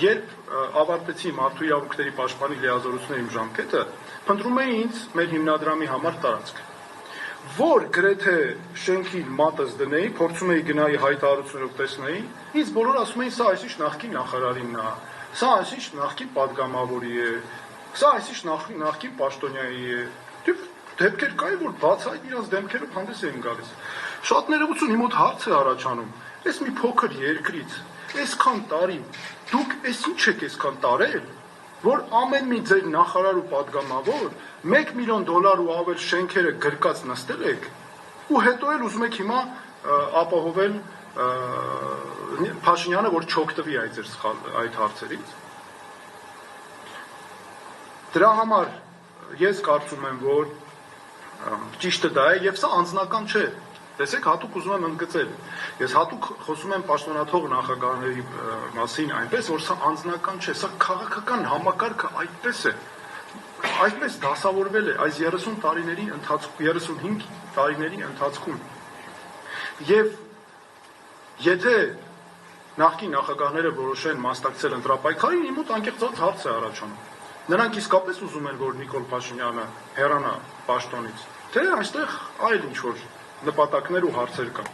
Երբ ավարտեցի մարդու իրավունքների պաշտպանի լիազորությունների ժամկետը, փնտրում էի ինձ մեր հիմնադրամի համար տարածք, որ գրեթե շենքի մատս դնեի, փորձում էի գնայի հայտարարություններով տեսնեի, ինձ բոլորը ասում էին, սա այսիշ նախկին նախարարինն է, սա այսիշ նախկին падգամավորի է, սա այսիշ նախկին պաշտոնյայի է, դեպքեր կային, որ բացահայտ իրենց դեմքերով հանդես էին գալիս։ Շատ ներողություն, իմ մոտ հարց է առաջանում, այս մի փոքր երկրից, այսքան տարի, դուք այս ինչ եք այսքան տարել, որ ամեն մի ձեր նախարար ու падգամավոր $1 միլիոն ու ավել շենքերը գրկած նստել եք, ու հետո էլ ուզում եք հիմա ապահովել Փաշինյանը, որ չօգտվի այդ հարցերից։ Դրա համար ես կարծում եմ, որ ճիշտը դա է, եւ սա անձնական չէ։ Տեսեք, հատուկ ուզում եմ ընդգծել։ Ես հատուկ խոսում եմ պաշտոնաթող նախագահների մասին այնպես, որ սա անձնական չէ, սա քաղաքական համակարգը այդպես է։ Այդպես դասավորվել է այս 30 տարիների ընթացքում, 35 տարիների ընթացքում։ Եվ եթե նախկին նախագահները որոշեն մասնակցել ընտրապայքարին, իմ մոտ անկեղծած հարց է առաջանում։ Նրանք իսկապես ուզում են, որ Նիկոլ Փաշինյանը հեռանա պաշտոնից, թե այստեղ այլ ինչ-որ նպատակներ ու հարցեր կան։